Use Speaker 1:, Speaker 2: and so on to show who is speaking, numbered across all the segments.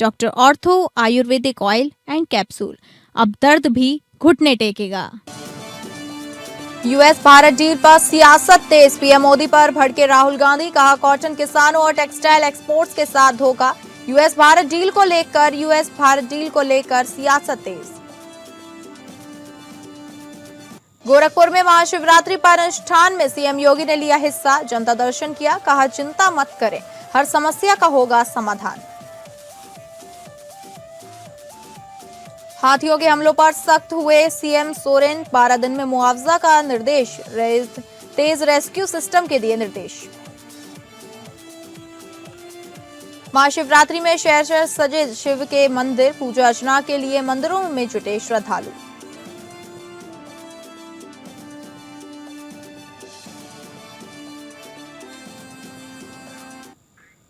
Speaker 1: Doctor ortho Ayurvedic oil and capsule, अब दर्द भी घुटने टेकेगा।
Speaker 2: यूएस भारत डील पर सियासत तेज, पीएम मोदी पर भड़के राहुल गांधी, कहा कॉटन किसानों और टेक्सटाइल एक्सपोर्ट्स के साथ धोखा। यूएस भारत डील को लेकर सियासत तेज। गोरखपुर में महाशिवरात्रि पर अनुष्ठान में सीएम योगी ने लिया हिस्सा, जनता दर्शन किया, कहा चिंता मत करें, हर समस्या का होगा समाधान। हाथियों के हमलों पर सख्त हुए सीएम सोरेन, 12 दिन में मुआवजा का निर्देश, तेज रेस्क्यू सिस्टम के दिए निर्देश। महाशिवरात्रि में शहर शहर सजे शिव के मंदिर, पूजा अर्चना के लिए मंदिरों में जुटे श्रद्धालु।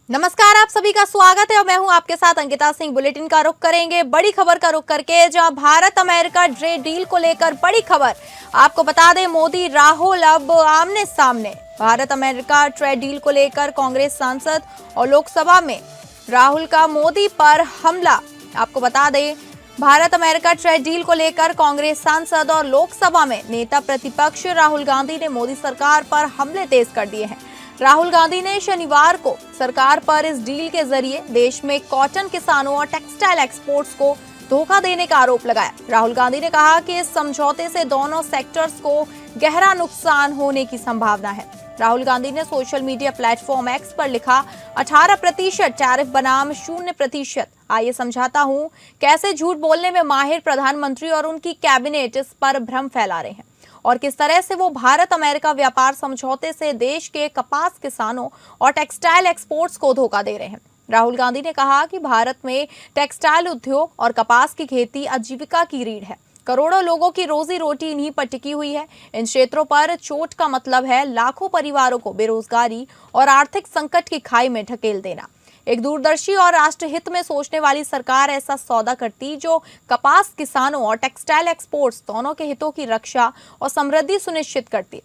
Speaker 2: नमस्कार, आप सभी का स्वागत है और मैं हूं आपके साथ अंकिता सिंह। बुलेटिन का रुख करेंगे बड़ी खबर का रुख करके, जहां भारत अमेरिका ट्रेड डील को लेकर बड़ी खबर। आपको बता दें, मोदी राहुल अब आमने सामने। भारत अमेरिका ट्रेड डील को लेकर कांग्रेस सांसद और लोकसभा में राहुल का मोदी पर हमला। आपको बता दें, भारत अमेरिका ट्रेड डील को लेकर कांग्रेस सांसद और लोकसभा में नेता प्रतिपक्ष राहुल गांधी ने मोदी सरकार पर हमले तेज कर दिए हैं। राहुल गांधी ने शनिवार को सरकार पर इस डील के जरिए देश में कॉटन किसानों और टेक्सटाइल एक्सपोर्ट्स को धोखा देने का आरोप लगाया। राहुल गांधी ने कहा कि इस समझौते से दोनों सेक्टर्स को गहरा नुकसान होने की संभावना है। राहुल गांधी ने सोशल मीडिया प्लेटफॉर्म एक्स पर लिखा, 18% टैरिफ बनाम 0%। आइए समझाता हूं कैसे झूठ बोलने में माहिर प्रधानमंत्री और उनकी कैबिनेट इस पर भ्रम फैला रहे हैं और किस तरह से वो भारत अमेरिका व्यापार समझौते से देश के कपास किसानों और टेक्सटाइल एक्सपोर्ट्स को धोखा दे रहे हैं। राहुल गांधी ने कहा कि भारत में टेक्सटाइल उद्योग और कपास की खेती आजीविका की रीढ़ है। करोड़ों लोगों की रोजी रोटी इन्हीं पर टिकी हुई है। इन क्षेत्रों पर चोट का मतलब है लाखों परिवारों को बेरोजगारी और आर्थिक संकट की खाई में ढकेल देना। एक दूरदर्शी और राष्ट्रहित में सोचने वाली सरकार ऐसा सौदा करती जो कपास किसानों और टेक्सटाइल एक्सपोर्ट्स दोनों के हितों की रक्षा और समृद्धि सुनिश्चित करती।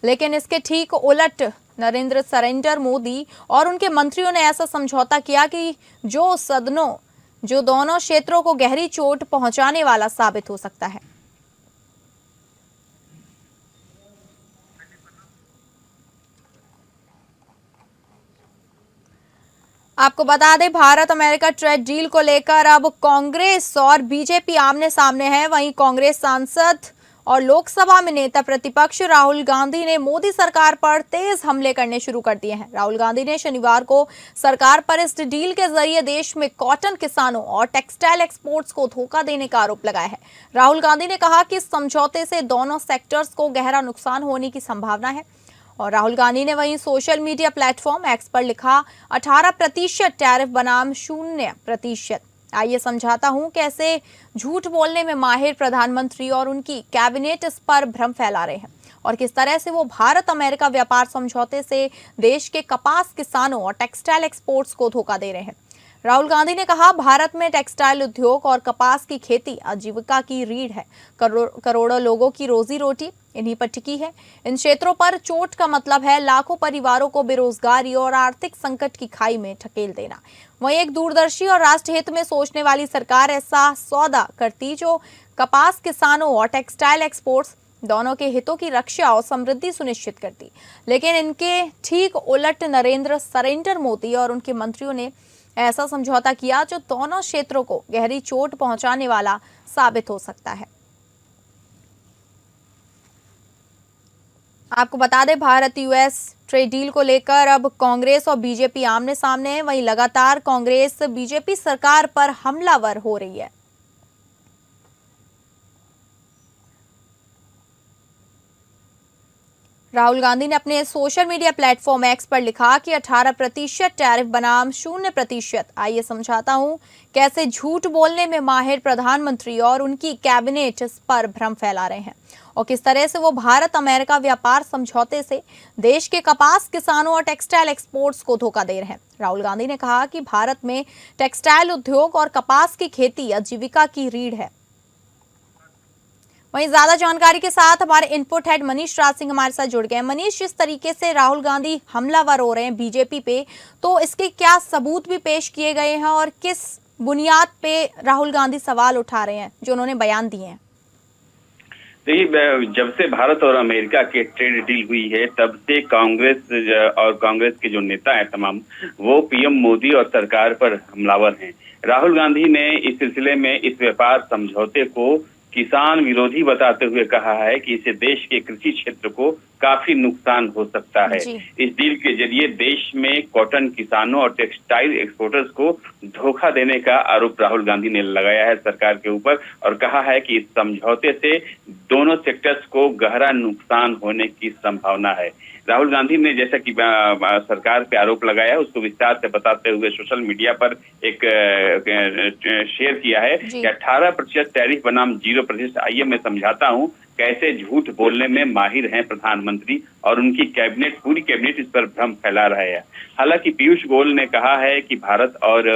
Speaker 2: लेकिन इसके ठीक उलट नरेंद्र मोदी और उनके मंत्रियों ने ऐसा समझौता किया कि जो दोनों क्षेत्रों को गहरी चोट पहुंचाने वाला साबित हो सकता है। आपको बता दें, भारत अमेरिका ट्रेड डील को लेकर अब कांग्रेस और बीजेपी आमने सामने है। वहीं कांग्रेस सांसद और लोकसभा में नेता प्रतिपक्ष राहुल गांधी ने मोदी सरकार पर तेज हमले करने शुरू कर दिए हैं। राहुल गांधी ने शनिवार को सरकार पर इस डील के जरिए देश में कॉटन किसानों और टेक्सटाइल एक्सपोर्ट्स को धोखा देने का आरोप लगाया है। राहुल गांधी ने कहा कि इस समझौते से दोनों सेक्टर्स को गहरा नुकसान होने की संभावना है। और राहुल गांधी ने वहीं सोशल मीडिया प्लेटफॉर्म एक्स पर लिखा, 18% टैरिफ बनाम 0%। आइए समझाता हूं कैसे झूठ बोलने में माहिर प्रधानमंत्री और उनकी कैबिनेट इस पर भ्रम फैला रहे हैं और किस तरह से वो भारत अमेरिका व्यापार समझौते से देश के कपास किसानों और टेक्सटाइल एक्सपोर्ट्स को धोखा दे रहे हैं। राहुल गांधी ने कहा, भारत में टेक्सटाइल उद्योग और कपास की खेती आजीविका की रीढ़ है। करोड़ों लोगों की रोजी रोटी इन्हीं पर टिकी है। इन क्षेत्रों पर चोट का मतलब है लाखों परिवारों को बेरोजगारी और आर्थिक संकट की खाई में ढकेल देना। वहीं एक दूरदर्शी और राष्ट्रहित में सोचने वाली सरकार ऐसा सौदा करती जो कपास किसानों और टेक्सटाइल एक्सपोर्ट्स दोनों के हितों की रक्षा और समृद्धि सुनिश्चित करती। लेकिन इनके ठीक उलट नरेंद्र मोदी और उनके मंत्रियों ने ऐसा समझौता किया जो दोनों क्षेत्रों को गहरी चोट पहुंचाने वाला साबित हो सकता है। आपको बता दें, भारत यूएस ट्रेड डील को लेकर अब कांग्रेस और बीजेपी आमने सामने है। वहीं लगातार कांग्रेस बीजेपी सरकार पर हमलावर हो रही है। राहुल गांधी ने अपने सोशल मीडिया प्लेटफॉर्म एक्स पर लिखा कि 18% टैरिफ बनाम 0%। आइए समझाता हूं कैसे झूठ बोलने में माहिर प्रधानमंत्री और उनकी कैबिनेट इस पर भ्रम फैला रहे हैं और किस तरह से वो भारत अमेरिका व्यापार समझौते से देश के कपास किसानों और टेक्सटाइल एक्सपोर्ट्स को धोखा दे रहे हैं। राहुल गांधी ने कहा कि भारत में टेक्सटाइल उद्योग और कपास की खेती आजीविका की रीढ़ है। वहीं ज्यादा जानकारी के साथ हमारे इनपुट हेड मनीष राज सिंह हमारे साथ जुड़ गए हैं। मनीष, जिस तरीके से राहुल गांधी हमलावर हो रहे हैं बीजेपी पे, तो इसके क्या सबूत भी पेश किए गए हैं और किस बुनियाद पे राहुल गांधी सवाल उठा रहे हैं जो उन्होंने बयान दिए हैं?
Speaker 3: देखिए, जब से भारत और अमेरिका की ट्रेड डील हुई है तब से कांग्रेस के जो नेता हैं तमाम, वो पीएम मोदी और सरकार पर हमलावर हैं। राहुल गांधी ने इस सिलसिले में इस व्यापार समझौते को किसान विरोधी बताते हुए कहा है कि इससे देश के कृषि क्षेत्र को काफी नुकसान हो सकता है। इस डील के जरिए देश में कॉटन किसानों और टेक्सटाइल एक्सपोर्टर्स को धोखा देने का आरोप राहुल गांधी ने लगाया है सरकार के ऊपर और कहा है कि इस समझौते से दोनों सेक्टर्स को गहरा नुकसान होने की संभावना है। राहुल गांधी ने जैसा कि सरकार पे आरोप लगाया उसको विस्तार से बताते हुए सोशल मीडिया पर एक शेयर किया है कि 18% टैरिफ बनाम 0%। आइए मैं समझाता हूँ कैसे झूठ बोलने में माहिर हैं प्रधानमंत्री और उनकी कैबिनेट, पूरी कैबिनेट इस पर भ्रम फैला रहा है। हालांकि पीयूष गोयल ने कहा है कि भारत और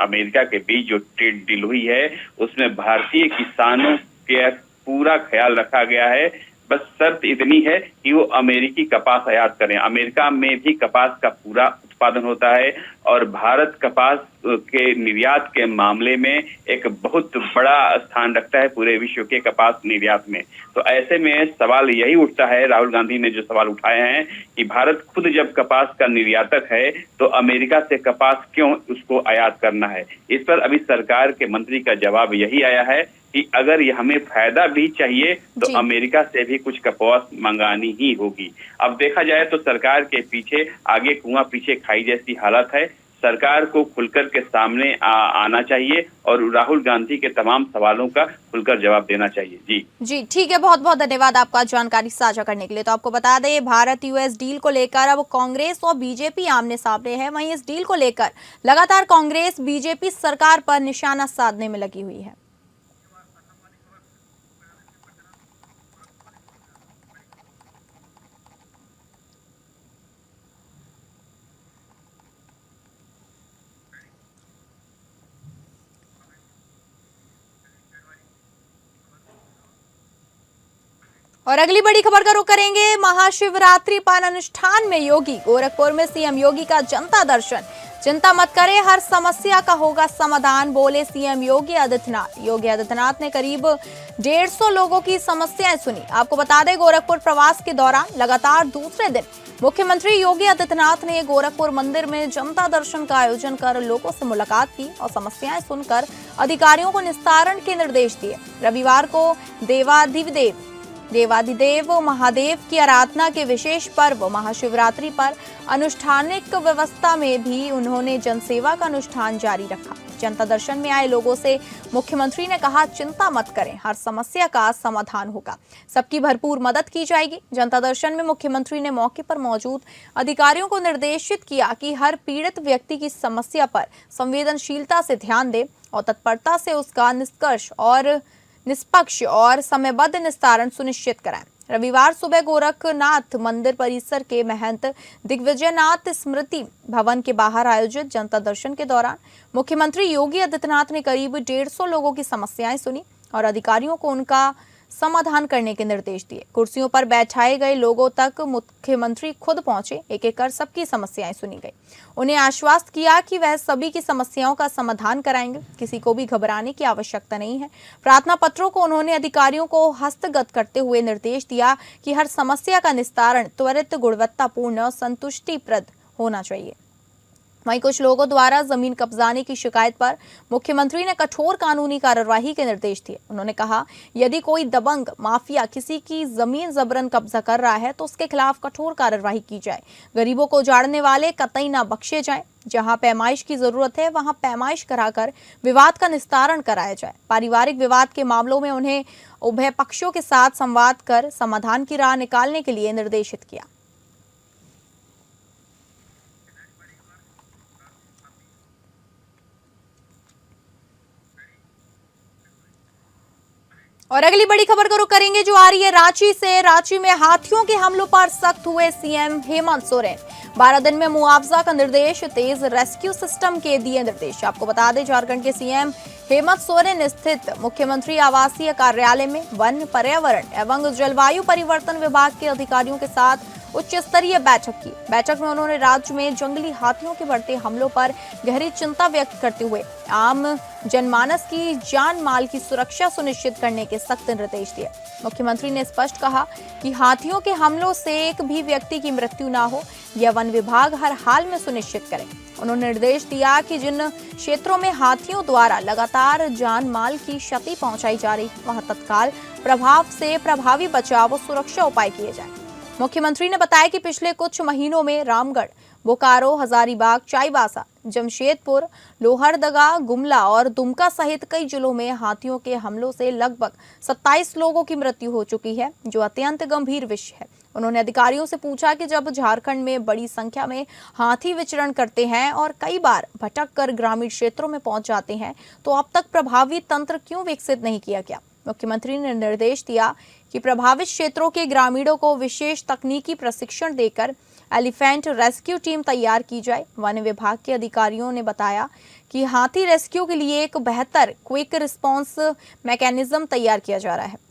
Speaker 3: अमेरिका के बीच जो ट्रेड डील हुई है उसमें भारतीय किसानों के पूरा ख्याल रखा गया है। बस शर्त इतनी है कि वो अमेरिकी कपास आयात करें। अमेरिका में भी कपास का पूरा उत्पादन होता है और भारत कपास के निर्यात के मामले में एक बहुत बड़ा स्थान रखता है पूरे विश्व के कपास निर्यात में। तो ऐसे में सवाल यही उठता है, राहुल गांधी ने जो सवाल उठाए हैं कि भारत खुद जब कपास का निर्यातक है तो अमेरिका से कपास क्यों उसको आयात करना है। इस पर अभी सरकार के मंत्री का जवाब यही आया है कि अगर ये हमें फायदा भी चाहिए तो अमेरिका से भी कुछ कपास मंगानी ही होगी। अब देखा जाए तो सरकार के पीछे आगे कुआं पीछे खाई जैसी हालत है। सरकार को खुलकर के सामने आना चाहिए और राहुल गांधी के तमाम सवालों का खुलकर जवाब देना चाहिए। जी
Speaker 2: ठीक है, बहुत बहुत धन्यवाद आपका जानकारी साझा करने के लिए। तो आपको बता दें, भारत यूएस डील को लेकर अब कांग्रेस और बीजेपी आमने सामने है। वहीं इस डील को लेकर लगातार कांग्रेस बीजेपी सरकार पर निशाना साधने में लगी हुई है। और अगली बड़ी खबर का रुख करेंगे। महाशिवरात्रि पर अनुष्ठान में योगी, गोरखपुर में सीएम योगी का जनता दर्शन। चिंता मत करें, हर समस्या का होगा समाधान, बोले सीएम योगी आदित्यनाथ। योगी आदित्यनाथ ने करीब 150 लोगों की समस्याएं सुनी। आपको बता दें, गोरखपुर प्रवास के दौरान लगातार दूसरे दिन मुख्यमंत्री योगी आदित्यनाथ ने गोरखपुर मंदिर में जनता दर्शन का आयोजन कर लोगों से मुलाकात की और समस्याएं सुनकर अधिकारियों को निस्तारण के निर्देश दिए। रविवार को देवाधिदेव महादेव की आराधना के विशेष पर्व महाशिवरात्रि पर अनुष्ठानिक व्यवस्था में भी उन्होंने जनसेवा का अनुष्ठान जारी रखा। जनता दर्शन में आए लोगों से मुख्यमंत्री ने कहा, चिंता मत करें, हर समस्या का समाधान होगा, सबकी भरपूर मदद की जाएगी। जनता दर्शन में मुख्यमंत्री ने मौके पर मौजूद अधिकारियों को निर्देशित किया कि हर पीड़ित व्यक्ति की समस्या पर संवेदनशीलता से ध्यान दें और तत्परता से उसका निष्पक्ष और समयबद्ध निस्तारण सुनिश्चित कराएं। रविवार सुबह गोरखनाथ मंदिर परिसर के महंत दिग्विजयनाथ स्मृति भवन के बाहर आयोजित जनता दर्शन के दौरान मुख्यमंत्री योगी आदित्यनाथ ने करीब 150 लोगों की समस्याएं सुनी और अधिकारियों को उनका समाधान करने के निर्देश दिए। कुर्सियों पर बैठाए गए लोगों तक मुख्यमंत्री खुद पहुंचे, एक एक कर सबकी समस्याएं सुनी गई। उन्हें आश्वस्त किया कि वह सभी की समस्याओं का समाधान कराएंगे, किसी को भी घबराने की आवश्यकता नहीं है। प्रार्थना पत्रों को उन्होंने अधिकारियों को हस्तगत करते हुए निर्देश दिया कि हर समस्या का निस्तारण त्वरित, गुणवत्तापूर्ण और संतुष्टिप्रद होना चाहिए। वहीं कुछ लोगों द्वारा जमीन कब्जाने की शिकायत पर मुख्यमंत्री ने कठोर कानूनी कार्यवाही के निर्देश दिए। उन्होंने कहा, यदि कोई दबंग माफिया किसी की जमीन जबरन कब्जा कर रहा है तो उसके खिलाफ कठोर कार्यवाही की जाए। गरीबों को उजाड़ने वाले कतई न बख्शे जाएं। जहां पैमाइश की जरूरत है वहां पैमाइश कराकर विवाद का निस्तारण कराया जाए। पारिवारिक विवाद के मामलों में उन्हें उभय पक्षों के साथ संवाद कर समाधान की राह निकालने के लिए निर्देशित किया। और अगली बड़ी खबर का रुख करेंगे जो आ रही है रांची से। रांची में हाथियों के हमलों पर सख्त हुए सीएम हेमंत सोरेन। 12 दिन में मुआवजा का निर्देश, तेज रेस्क्यू सिस्टम के दिए निर्देश। आपको बता दें, झारखंड के सीएम हेमंत सोरेन स्थित मुख्यमंत्री आवासीय कार्यालय में वन, पर्यावरण एवं जलवायु परिवर्तन विभाग के अधिकारियों के साथ उच्च स्तरीय बैठक की। बैठक में उन्होंने राज्य में जंगली हाथियों के बढ़ते हमलों पर गहरी चिंता व्यक्त करते हुए आम जनमानस की जान माल की सुरक्षा सुनिश्चित करने के सख्त निर्देश दिए। मुख्यमंत्री ने स्पष्ट कहा कि हाथियों के हमलों से एक भी व्यक्ति की मृत्यु न हो, यह वन विभाग हर हाल में सुनिश्चित करे। उन्होंने निर्देश दिया कि जिन क्षेत्रों में हाथियों द्वारा लगातार जान माल की क्षति पहुंचाई जा रही, वहां तत्काल प्रभाव से प्रभावी बचाव और सुरक्षा उपाय किए जाएं। मुख्यमंत्री ने बताया कि पिछले कुछ महीनों में रामगढ़, बोकारो, हजारीबाग, चाईबासा, जमशेदपुर, लोहरदगा, गुमला और दुमका सहित कई जिलों में हाथियों के हमलों से लगभग 27 लोगों की मृत्यु हो चुकी है, जो अत्यंत गंभीर विषय है। उन्होंने अधिकारियों से पूछा कि जब झारखंड में बड़ी संख्या में हाथी विचरण करते हैं और कई बार भटक कर ग्रामीण क्षेत्रों में पहुंच जाते हैं, तो अब तक प्रभावी तंत्र क्यों विकसित नहीं किया गया। मुख्यमंत्री ने निर्देश दिया कि प्रभावित क्षेत्रों के ग्रामीणों को विशेष तकनीकी प्रशिक्षण देकर एलिफेंट रेस्क्यू टीम तैयार की जाए। वन विभाग के अधिकारियों ने बताया कि हाथी रेस्क्यू के लिए एक बेहतर क्विक रिस्पांस मैकेनिज्म तैयार किया जा रहा है।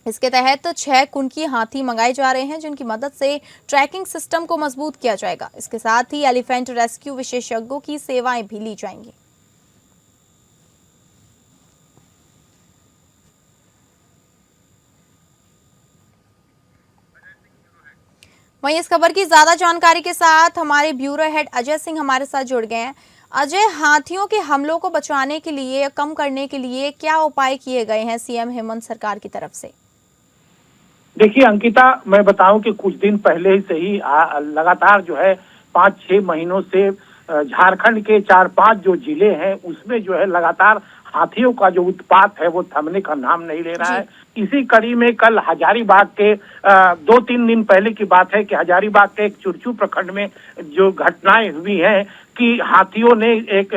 Speaker 2: इसके तहत 6 कुनकी हाथी मंगाए जा रहे हैं, जिनकी मदद से ट्रैकिंग सिस्टम को मजबूत किया जाएगा। इसके साथ ही एलिफेंट रेस्क्यू विशेषज्ञों की सेवाएं भी ली जाएंगी। वहीं इस खबर की ज्यादा जानकारी के साथ हमारे ब्यूरो हेड अजय सिंह हमारे साथ जुड़ गए हैं। अजय, हाथियों के हमलों को बचाने के लिए, कम करने के लिए क्या उपाय किए गए हैं सीएम हेमंत सरकार की तरफ से?
Speaker 4: देखिए अंकिता, मैं बताऊं कि कुछ दिन पहले से ही लगातार जो है 5-6 महीनों से झारखंड के 4-5 जो जिले हैं उसमें जो है लगातार हाथियों का जो उत्पात है वो थमने का नाम नहीं ले रहा है। इसी कड़ी में कल हजारीबाग के 2-3 दिन पहले की बात है कि हजारीबाग के एक चुरचू प्रखंड में जो घटनाएं हुई हैं कि हाथियों ने एक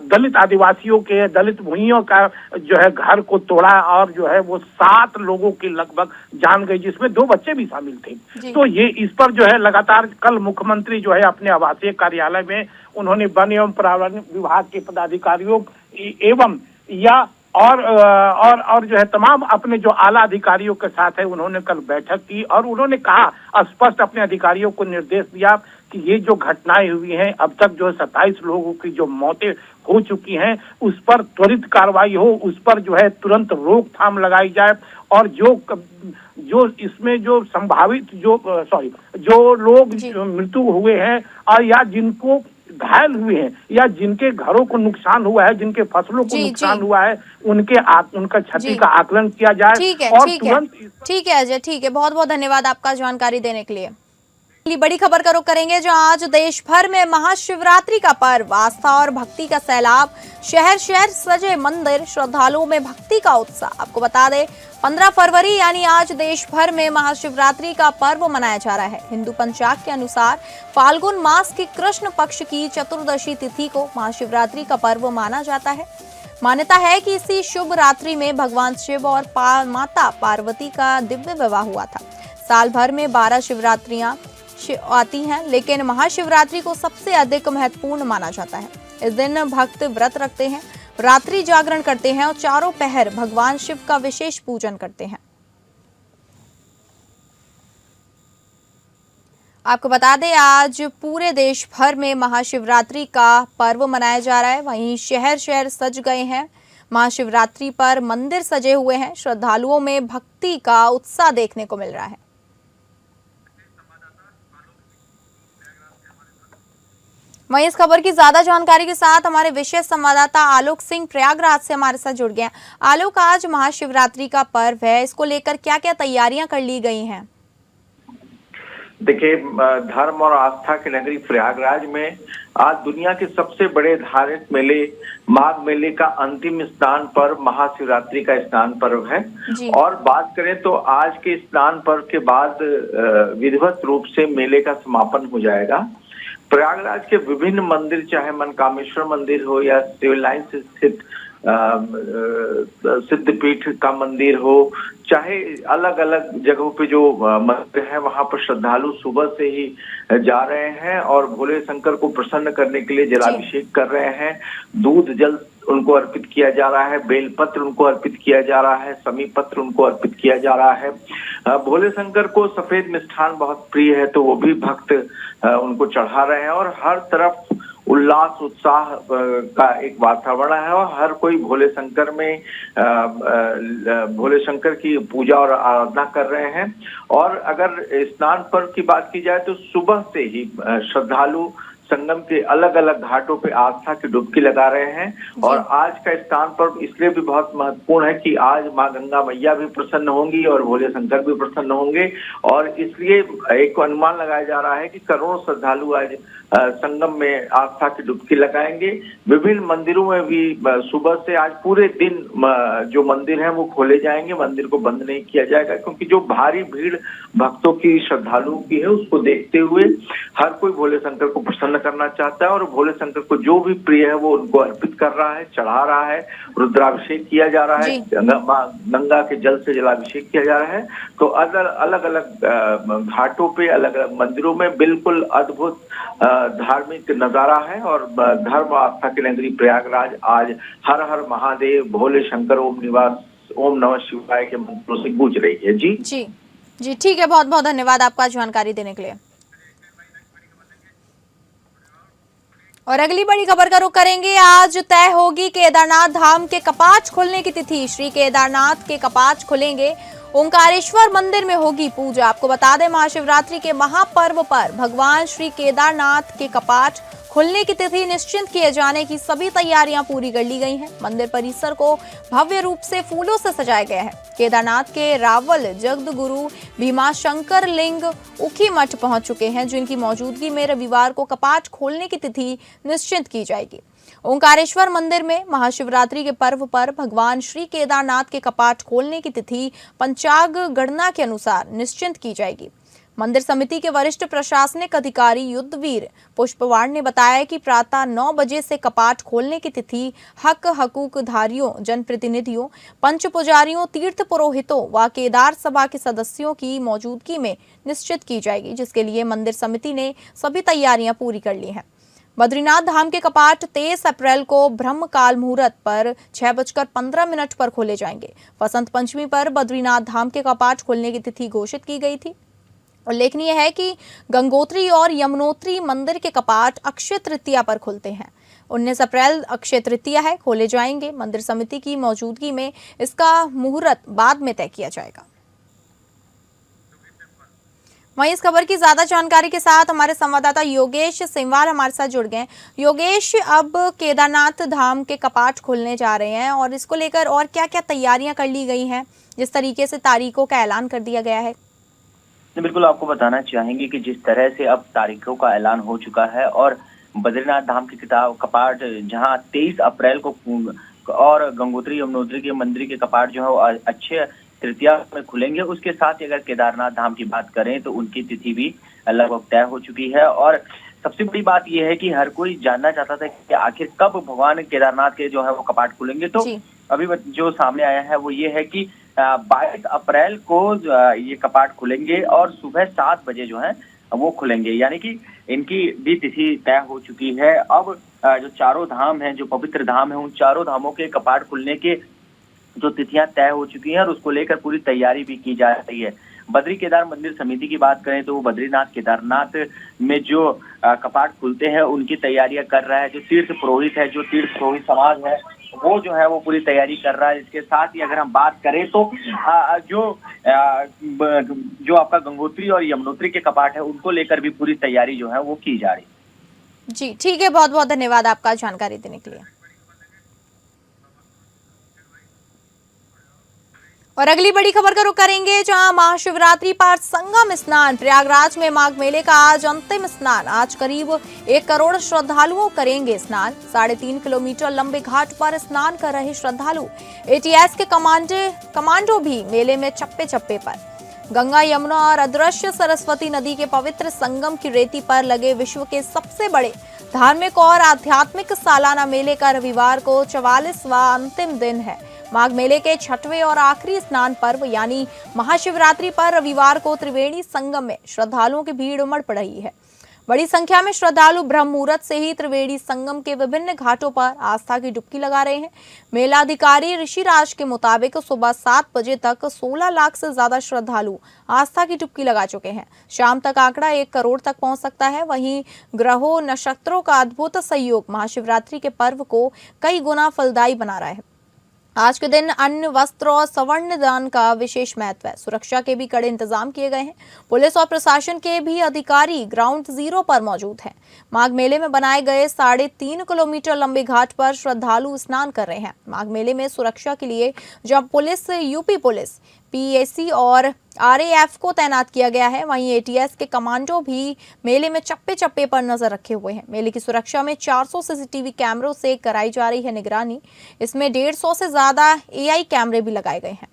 Speaker 4: दलित आदिवासियों के, दलित भूइयों का जो है घर को तोड़ा और जो है वो 7 लोगों की लगभग जान गई, जिसमें 2 बच्चे भी शामिल थे। तो ये इस पर जो है लगातार कल मुख्यमंत्री जो है अपने आवासीय कार्यालय में उन्होंने वन एवं पर्यावरण विभाग के पदाधिकारियों एवं या और जो है तमाम अपने जो आला अधिकारियों के साथ है उन्होंने कल बैठक की और उन्होंने कहा, स्पष्ट अपने अधिकारियों को निर्देश दिया कि ये जो घटनाएं हुई हैं अब तक जो 27 लोगों की जो मौतें हो चुकी हैं उस पर त्वरित कार्रवाई हो, उस पर जो है तुरंत रोकथाम लगाई जाए और जो इसमें जो संभावित जो लोग मृत्यु हुए हैं और या जिनको घायल हुए हैं या जिनके घरों को नुकसान हुआ है, जिनके फसलों को नुकसान हुआ है, उनका क्षति का आकलन किया जाए।
Speaker 2: ठीक है अजय, ठीक है, बहुत बहुत धन्यवाद आपका जानकारी देने के लिए। बड़ी खबर का रुख करेंगे जहां आज देश भर में महाशिवरात्रि का पर्व, आस्था और भक्ति का सैलाब, शहर शहर सजे मंदिर, श्रद्धालुओं में भक्ति का उत्साह। आपको बता दें 15 फरवरी यानी आज देश भर में महाशिवरात्रि का पर्व मनाया जा रहा है। हिंदू पंचांग के अनुसार फाल्गुन मास की कृष्ण पक्ष की चतुर्दशी तिथि को महाशिवरात्रि का पर्व माना जाता है। मान्यता है कि इसी शुभ रात्रि में भगवान शिव और माता पार्वती का दिव्य विवाह हुआ था। साल भर में 12 शिवरात्रियां आती हैं, लेकिन महाशिवरात्रि को सबसे अधिक महत्वपूर्ण माना जाता है। इस दिन भक्त व्रत रखते हैं, रात्रि जागरण करते हैं और चारों पहर भगवान शिव का विशेष पूजन करते हैं। आपको बता दें आज पूरे देश भर में महाशिवरात्रि का पर्व मनाया जा रहा है। वहीं शहर शहर सज गए हैं। महाशिवरात्रि पर मंदिर सजे हुए हैं। श्रद्धालुओं में भक्ति का उत्साह देखने को मिल रहा है। वहीं इस खबर की ज्यादा जानकारी के साथ हमारे विशेष संवाददाता आलोक सिंह प्रयागराज से हमारे साथ जुड़ गए हैं। आलोक, आज महाशिवरात्रि का पर्व है, इसको लेकर क्या क्या तैयारियां कर ली गई हैं?
Speaker 5: देखिए, धर्म और आस्था की नगरी प्रयागराज में आज दुनिया के सबसे बड़े धार्मिक मेले माघ मेले का अंतिम स्नान पर्व महाशिवरात्रि का स्नान पर्व है। और बात करें तो आज के स्नान पर्व के बाद विधिवत रूप से मेले का समापन हो जाएगा। प्रयागराज के विभिन्न मंदिर, चाहे मनकामेश्वर मंदिर हो या सिविल लाइन स्थित सिद्धपीठ का मंदिर हो, चाहे अलग अलग जगहों पे जो मंदिर है वहां पर श्रद्धालु सुबह से ही जा रहे हैं और भोले शंकर को प्रसन्न करने के लिए जलाभिषेक कर रहे हैं। दूध जल उनको अर्पित किया जा रहा है, बेलपत्र उनको अर्पित किया जा रहा है, समी पत्र उनको अर्पित किया जा रहा है। भोले शंकर को सफेद मिष्ठान बहुत प्रिय है, तो वो भी भक्त उनको चढ़ा रहे हैं और हर तरफ उल्लास उत्साह का एक वातावरण है और हर कोई भोले शंकर में भोले शंकर की पूजा और आराधना कर रहे हैं। और अगर स्नान पर्व की बात की जाए तो सुबह से ही श्रद्धालु संगम के अलग अलग घाटों पे आस्था की डुबकी लगा रहे हैं। और आज का स्नान पर्व इसलिए भी बहुत महत्वपूर्ण है कि आज माँ गंगा मैया भी प्रसन्न होंगी और भोले शंकर भी प्रसन्न होंगे और इसलिए एक अनुमान लगाया जा रहा है कि करोड़ों श्रद्धालु आज संगम में आस्था की डुबकी लगाएंगे। विभिन्न मंदिरों में भी सुबह से आज पूरे दिन जो मंदिर हैं वो खोले जाएंगे, मंदिर को बंद नहीं किया जाएगा, क्योंकि जो भारी भीड़ भक्तों की श्रद्धालुओं की है उसको देखते हुए हर कोई भोले शंकर को प्रसन्न करना चाहता है और भोले शंकर को जो भी प्रिय है वो उनको अर्पित कर रहा है, चढ़ा रहा है। रुद्राभिषेक किया जा रहा है, गंगा के जल से जलाभिषेक किया जा रहा है। तो अलग अलग घाटों पे अलग अलग मंदिरों में बिल्कुल अद्भुत धार्मिक नजारा है और धर्म आस्था की नगरी प्रयागराज आज हर हर महादेव भोले शंकर ओम निवास ओम नमः शिवाय के मंत्रों से गूंज रही है। जी
Speaker 2: जी जी, ठीक है, बहुत बहुत धन्यवाद आपका जानकारी देने के लिए। और अगली बड़ी खबर का रुख करेंगे। आज तय होगी केदारनाथ धाम के कपाट खुलने की तिथि। श्री केदारनाथ के कपाट खुलेंगे, ओंकारेश्वर मंदिर में होगी पूजा। आपको बता दें, महाशिवरात्रि के महापर्व पर भगवान श्री केदारनाथ के कपाट खुलने की तिथि निश्चित किए जाने की सभी तैयारियां पूरी कर ली गई हैं। मंदिर परिसर को भव्य रूप से फूलों से सजाया गया है। केदारनाथ के रावल जगदगुरु भीमाशंकर लिंग उखी मठ पहुंच चुके हैं, जिनकी मौजूदगी में रविवार को कपाट खोलने की तिथि निश्चित की जाएगी। ओंकारेश्वर मंदिर में महाशिवरात्रि के पर्व पर भगवान श्री केदारनाथ के कपाट खोलने की तिथि पंचांग गणना के अनुसार निश्चित की जाएगी। मंदिर समिति के वरिष्ठ प्रशासनिक अधिकारी युद्धवीर पुष्पवाड़ ने बताया कि प्रातः 9 बजे से कपाट खोलने की तिथि हकूकधारियों, जनप्रतिनिधियों, पंच पुजारियों, तीर्थ पुरोहितों व केदार सभा के सदस्यों की मौजूदगी में निश्चित की जाएगी, जिसके लिए मंदिर समिति ने सभी तैयारियां पूरी कर ली हैं। बद्रीनाथ धाम के कपाट 23 अप्रैल को ब्रह्म काल मुहूर्त पर 6:15 पर खोले जाएंगे। वसंत पंचमी पर बद्रीनाथ धाम के कपाट खोलने की तिथि घोषित की गई थी। उल्लेखनीय है कि गंगोत्री और यमुनोत्री मंदिर के कपाट अक्षय तृतीया पर खुलते हैं। 19 अप्रैल अक्षय तृतीया है, खोले जाएंगे। मंदिर समिति की मौजूदगी में इसका मुहूर्त बाद में तय किया जाएगा। वहीं इस खबर की ज्यादा जानकारी के साथ हमारे संवाददाता योगेश सिंवाल हमारे साथ जुड़ गए। योगेश, अब केदारनाथ धाम के कपाट खुलने जा रहे हैं और इसको लेकर और क्या क्या तैयारियां कर ली गई हैं, जिस तरीके से तारीखों का ऐलान कर दिया गया है?
Speaker 6: बिल्कुल, आपको बताना चाहेंगे कि जिस तरह से अब तारीखों का ऐलान हो चुका है और बद्रीनाथ धाम के कपाट जहां 23 अप्रैल को और गंगोत्री यमुनोत्री के मंदिर के कपाट जो है वो अक्षय तृतीया में खुलेंगे। उसके साथ ही अगर केदारनाथ धाम की बात करें तो उनकी तिथि भी लगभग तय हो चुकी है। और सबसे बड़ी बात यह है कि हर कोई जानना चाहता था कि आखिर कब भगवान केदारनाथ के जो है वो कपाट खुलेंगे। तो अभी जो सामने आया है वो ये है कि 22 अप्रैल को ये कपाट खुलेंगे और सुबह 7 बजे जो है वो खुलेंगे, यानी कि इनकी भी तिथि तय हो चुकी है। अब जो चारों धाम हैं, जो पवित्र धाम है, उन चारों धामों के कपाट खुलने के जो तिथियां तय हो चुकी हैं और उसको लेकर पूरी तैयारी भी की जा रही है। बद्री केदार मंदिर समिति की बात करें तो वो बद्रीनाथ केदारनाथ में जो कपाट खुलते हैं उनकी तैयारियां कर रहा है। जो तीर्थ पुरोहित है, जो तीर्थ पुरोहित समाज है, वो जो है वो पूरी तैयारी कर रहा है। इसके साथ ही अगर हम बात करें तो जो आपका गंगोत्री और यमुनोत्री के कपाट है उनको लेकर भी पूरी तैयारी जो है वो की जा रही है।
Speaker 2: जी ठीक है, बहुत बहुत धन्यवाद आपका जानकारी देने के लिए। और अगली बड़ी खबर का रुख करेंगे, जहां महाशिवरात्रि पर संगम स्नान। प्रयागराज में माघ मेले का आज अंतिम स्नान। आज करीब 1 करोड़ श्रद्धालुओं करेंगे स्नान। 3.5 किलोमीटर लंबे घाट पर स्नान कर रहे श्रद्धालु। ATS के कमांडो भी मेले में चप्पे चप्पे पर। गंगा, यमुना और अदृश्य सरस्वती नदी के पवित्र संगम की रेती पर लगे विश्व के सबसे बड़े धार्मिक और आध्यात्मिक सालाना मेले का रविवार को 44वां अंतिम दिन है। माघ मेले के छठवें और आखिरी स्नान पर्व यानी महाशिवरात्रि पर रविवार को त्रिवेणी संगम में श्रद्धालुओं की भीड़ उमड़ पड़ी है। बड़ी संख्या में श्रद्धालु ब्रह्म मुहूर्त से ही त्रिवेणी संगम के विभिन्न घाटों पर आस्था की डुबकी लगा रहे हैं। मेला अधिकारी ऋषिराज के मुताबिक सुबह 7 बजे तक 16 लाख से ज्यादा श्रद्धालु आस्था की डुबकी लगा चुके हैं। शाम तक आंकड़ा 1 करोड़ तक पहुंच सकता है। वहीं ग्रहों, नक्षत्रों का अद्भुत संयोग महाशिवरात्रि के पर्व को कई गुना फलदायी बना रहा है। आज के दिन अन्न, वस्त्र और स्वर्ण दान का विशेष महत्व है। सुरक्षा के भी कड़े इंतजाम किए गए हैं। पुलिस और प्रशासन के भी अधिकारी ग्राउंड जीरो पर मौजूद हैं। माघ मेले में बनाए गए 3.5 किलोमीटर लंबे घाट पर श्रद्धालु स्नान कर रहे हैं। माघ मेले में सुरक्षा के लिए जब पुलिस, यूपी पुलिस, पीएसी और आरएएफ को तैनात किया गया है, वहीं एटीएस के कमांडो भी मेले में चप्पे चप्पे पर नजर रखे हुए हैं। मेले की सुरक्षा में 400 सीसीटीवी कैमरों से कराई जा रही है निगरानी। इसमें 150 से ज्यादा एआई कैमरे भी लगाए गए हैं।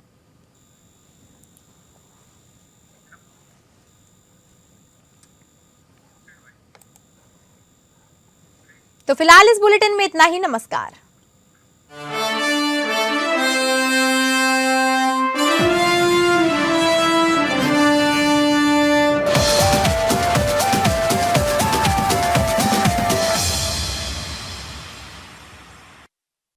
Speaker 2: तो फिलहाल इस बुलेटिन में इतना ही। नमस्कार।